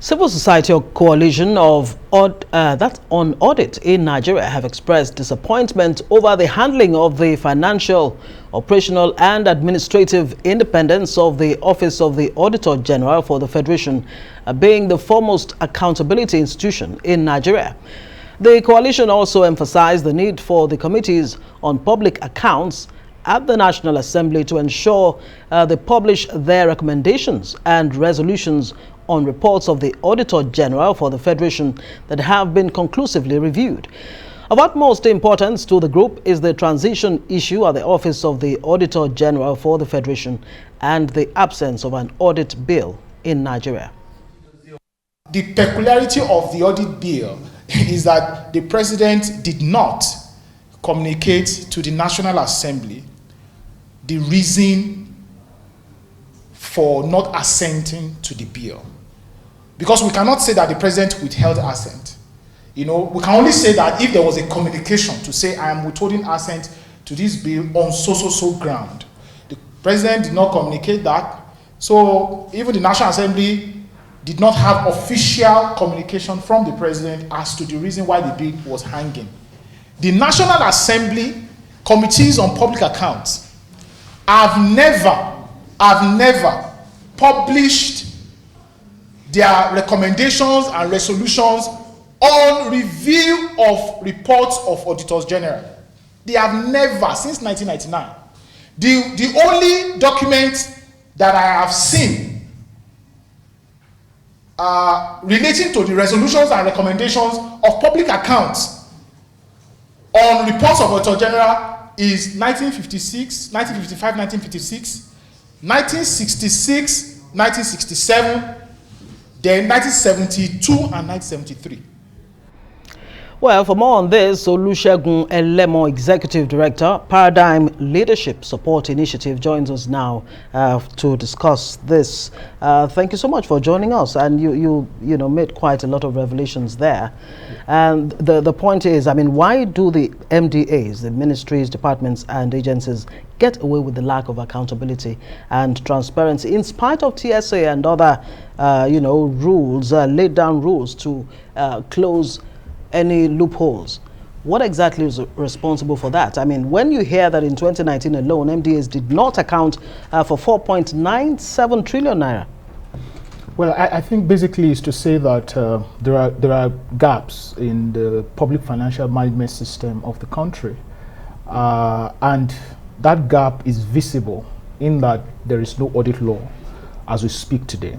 Civil society coalition of that's on audit in Nigeria have expressed disappointment over the handling of the financial, operational and administrative independence of the Office of the Auditor General for the Federation, being the foremost accountability institution in Nigeria. The coalition also emphasized the need for the committees on public accounts at the National Assembly to ensure they publish their recommendations and resolutions on reports of the Auditor General for the Federation that have been conclusively reviewed. Of utmost importance to the group is the transition issue at the Office of the Auditor General for the Federation and the absence of an audit bill in Nigeria. The peculiarity of the audit bill is that the President did not communicate to the National Assembly the reason for not assenting to the bill. Because we cannot say that the President withheld assent. We can only say that if there was a communication to say, I am withholding assent to this bill on so ground. The President did not communicate that. So even the National Assembly did not have official communication from the President as to the reason why the bill was hanging. The National Assembly committees on public accounts have never published their recommendations and resolutions on review of reports of Auditors General. They have never, since 1999. The only document that I have seen relating to the resolutions and recommendations of public accounts on reports of Auditor General is 1956, 1955, 1956, 1966, 1967, then 1972 and 1973. Well, for more on this, Olusegun Elemo, Executive Director, Paradigm Leadership Support Initiative, joins us now to discuss this. Thank you so much for joining us. And you made quite a lot of revelations there. And the point is, why do the MDAs, the ministries, departments and agencies, get away with the lack of accountability and transparency in spite of TSA and other, rules, laid down rules to close any loopholes? What exactly is responsible for that? When you hear that in 2019 alone, MDAs did not account for 4.97 trillion naira. Well, I think basically is to say that there are gaps in the public financial management system of the country, and that gap is visible in that there is no audit law as we speak today.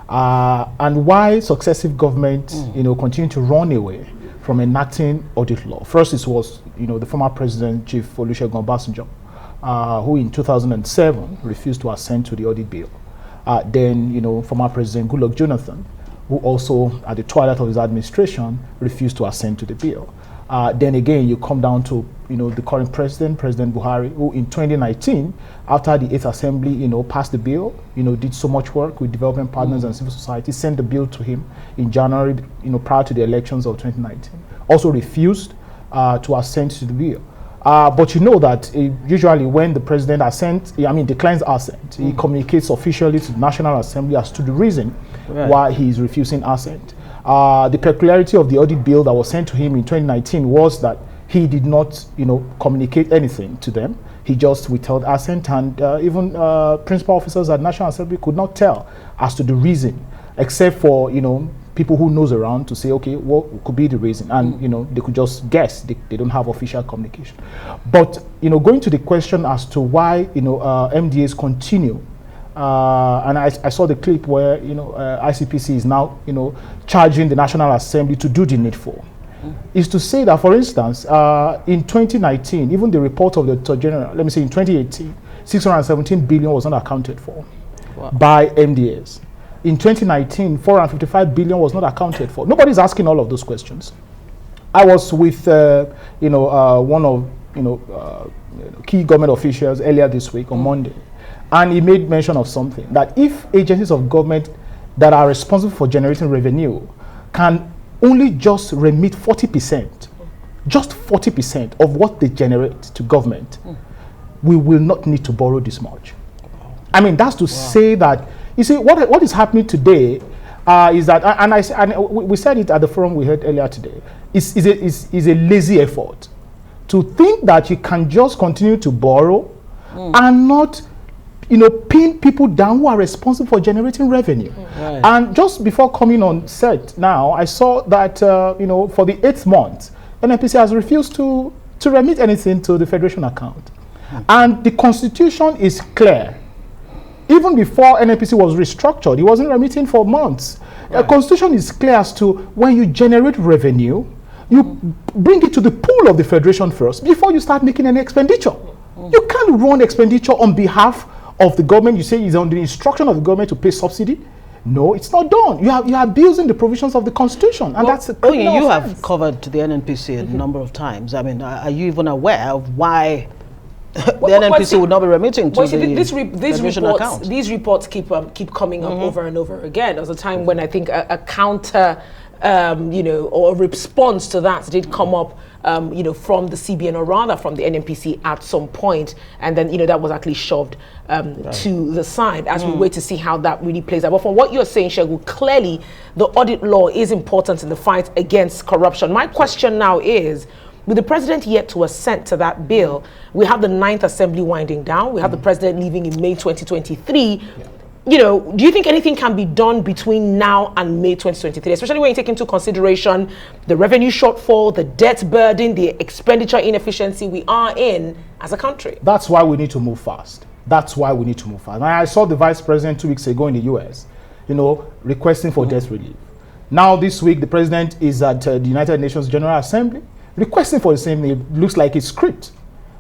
And why successive governments, continue to run away from enacting audit law. First, it was, the former President, Chief Olusegun Obasanjo, who in 2007 refused to assent to the audit bill. Then, former President Goodluck Jonathan, who also, at the twilight of his administration, refused to assent to the bill. Then again, you come down to, the current president, President Buhari, who in 2019, after the 8th Assembly, passed the bill, did so much work with development partners and civil society, sent the bill to him in January, prior to the elections of 2019. Also refused to assent to the bill. But you know that usually when the president declines assent, he communicates officially to the National Assembly as to the reason why he is refusing assent. The peculiarity of the audit bill that was sent to him in 2019 was that he did not, communicate anything to them. He just withheld assent, and even principal officers at National Assembly could not tell as to the reason, except for, people who knows around to say, okay, what could be the reason? And, they could just guess. They don't have official communication. But, going to the question as to why, MDAs continue, and I saw the clip where, ICPC is now, charging the National Assembly to do the needful. Is to say that, for instance, in 2019, even the report of the Auditor General, let me say in 2018, 617 billion was not accounted for by MDAs. In 2019, 455 billion was not accounted for. Nobody's asking all of those questions. I was with, one of, key government officials earlier this week on Monday, and he made mention of something, that if agencies of government that are responsible for generating revenue can only just remit 40%, just 40% of what they generate to government, we will not need to borrow this much. That's to say that, you see, what is happening today is that, and we said it at the forum we heard earlier today, is a lazy effort to think that you can just continue to borrow and not, pin people down who are responsible for generating revenue. Right. And just before coming on set now, I saw that, for the 8th month, NNPC has refused to remit anything to the Federation account. And the Constitution is clear. Even before NNPC was restructured, it wasn't remitting for months. Right. The Constitution is clear as to when you generate revenue, you bring it to the pool of the Federation first before you start making any expenditure. You can't run expenditure on behalf of the government. You say it's on the instruction of the government to pay subsidy. No, it's not done. You are abusing the provisions of the Constitution, and that's a criminal you offense. have covered the NNPC a number of times. I mean, are you even aware of why the NNPC would not be remitting to the these reports keep coming up over and over again. There was a time when I think a counter, or a response to that did come up, from the CBN, or rather from the NNPC at some point, and then that was actually shoved to the side as we wait to see how that really plays out. But from what you're saying, Shegu, clearly the audit law is important in the fight against corruption. My question now is, with the president yet to assent to that bill, we have the 9th Assembly winding down, we have the president leaving in May 2023. Do you think anything can be done between now and May 2023, especially when you take into consideration the revenue shortfall, the debt burden, the expenditure inefficiency we are in as a country? That's why we need to move fast. And I saw the vice president 2 weeks ago in the US, requesting for debt relief. Now this week, the president is at the United Nations General Assembly, requesting for the same thing. It looks like a script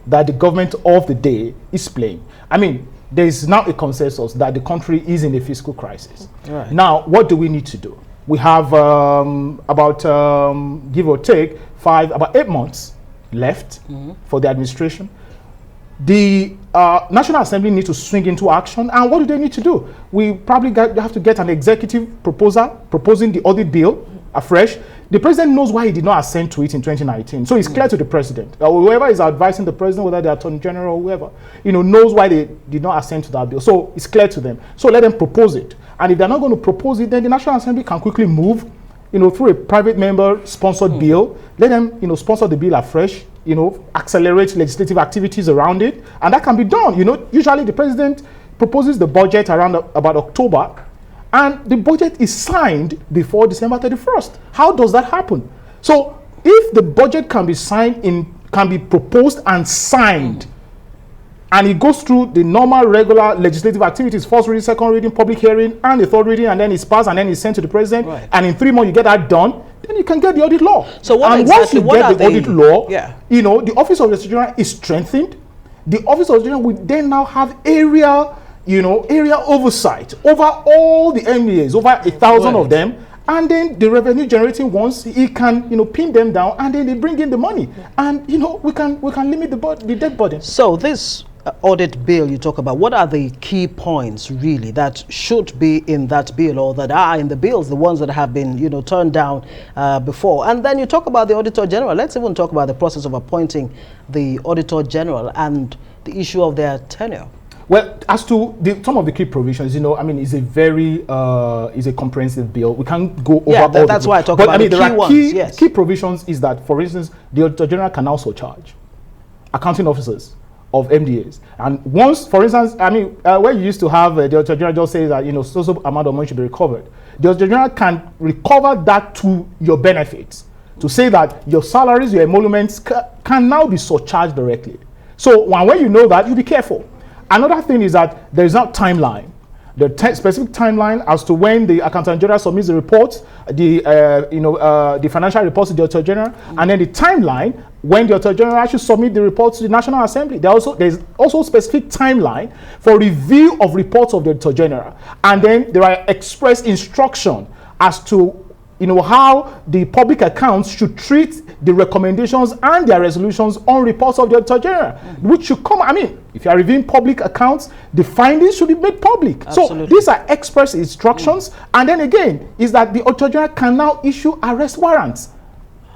that the government of the day is playing. I mean, there is now a consensus that the country is in a fiscal crisis. Right. Now, what do we need to do? We have about, give or take, about 8 months left for the administration. The National Assembly needs to swing into action. And what do they need to do? We probably have to get an executive proposal proposing the audit bill afresh. The president knows why he did not assent to it in 2019. So it's clear to the president. Whoever is advising the president, whether the attorney general or whoever, knows why they did not assent to that bill. So it's clear to them. So let them propose it. And if they're not going to propose it, then the National Assembly can quickly move, through a private member sponsored bill. Let them, sponsor the bill afresh, accelerate legislative activities around it. And that can be done. Usually the president proposes the budget around about October, and the budget is signed before December 31st. How does that happen? So if the budget can be can be proposed and signed, and it goes through the normal, regular legislative activities, first reading, second reading, public hearing, and the third reading, and then it's passed, and then it's sent to the president, and in 3 months you get that done, then you can get the audit law. So once you get the audit law, the Office of the Auditor General is strengthened. The Office of the Auditor General will then now have area oversight over all the MBAs, over 1,000 of them, and then the revenue generating ones, he can, pin them down, and then they bring in the money, and we can limit the debt burden. So this audit bill you talk about, what are the key points really that should be in that bill, or that are in the bills, the ones that have been turned down before? And then you talk about the Auditor General. Let's even talk about the process of appointing the Auditor General and the issue of their tenure. Well, as to some of the key provisions, it's a very is a comprehensive bill. We can't go over all. That's why I talk about the key ones. Key provisions is that, for instance, the Auditor General can also charge accounting officers of MDAs. And once, for instance, where you used to have the Auditor General just say that so amount of money should be recovered, the Auditor General can recover that to your benefits, to say that your salaries, your emoluments can now be surcharged directly. So when you know that, you be careful. Another thing is that there is not timeline. The specific timeline as to when the Accountant General submits the reports, the financial reports to the Auditor General, and then the timeline when the Auditor General should submit the reports to the National Assembly. There's also a specific timeline for review of reports of the Auditor General, and then there are express instructions as to how the public accounts should treat the recommendations and their resolutions on reports of the Auditor General, which should come. If you are reviewing public accounts, the findings should be made public. Absolutely. So these are express instructions. And then again, is that the Auditor General can now issue arrest warrants.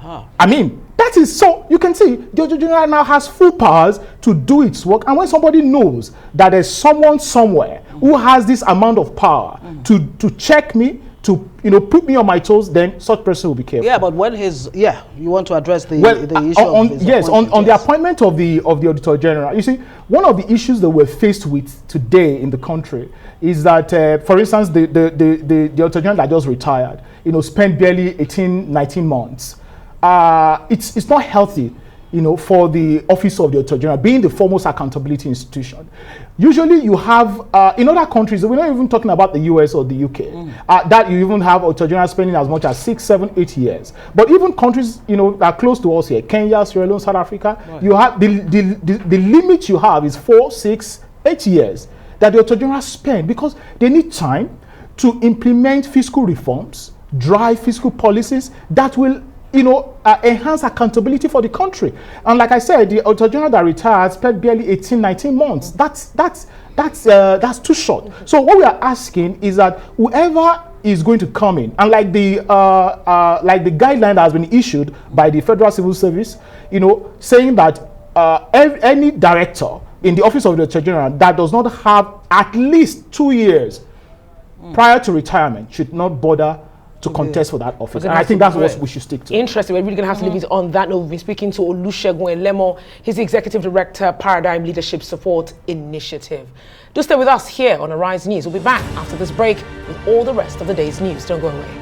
That is, so you can see the Auditor General now has full powers to do its work. And when somebody knows that there's someone somewhere who has this amount of power to check me, to, put me on my toes, then such person will be careful. Yeah, but when you want to address the issue on, of his yes, on appointment, the appointment of the Auditor General. You see, one of the issues that we're faced with today in the country is that, for instance, the Auditor General that just retired, spent barely 18, 19 months. It's not healthy, for the office of the Auditor General, being the foremost accountability institution. Usually you have, in other countries, we're not even talking about the US or the UK, that you even have Auditor General spending as much as 6, 7, 8 years. But even countries, that are close to us here, Kenya, Sierra Leone, South Africa, right. You have, the limit you have is 4, 6, 8 years that the Auditor General spend, because they need time to implement fiscal reforms, drive fiscal policies that will enhance accountability for the country. And like I said, the Auditor General that retired spent barely 18, 19 months. That's too short. So what we are asking is that whoever is going to come in, and like the guideline that has been issued by the Federal Civil Service, saying that any director in the office of the Auditor General that does not have at least 2 years prior to retirement should not bother to contest for that office. And I think that's what we should stick to. Interesting. We're really going to have to leave it on that note. We've been speaking to Olusegun Elemo. He's the Executive Director, Paradigm Leadership Support Initiative. Do stay with us here on Arise News. We'll be back after this break with all the rest of the day's news. Don't go away.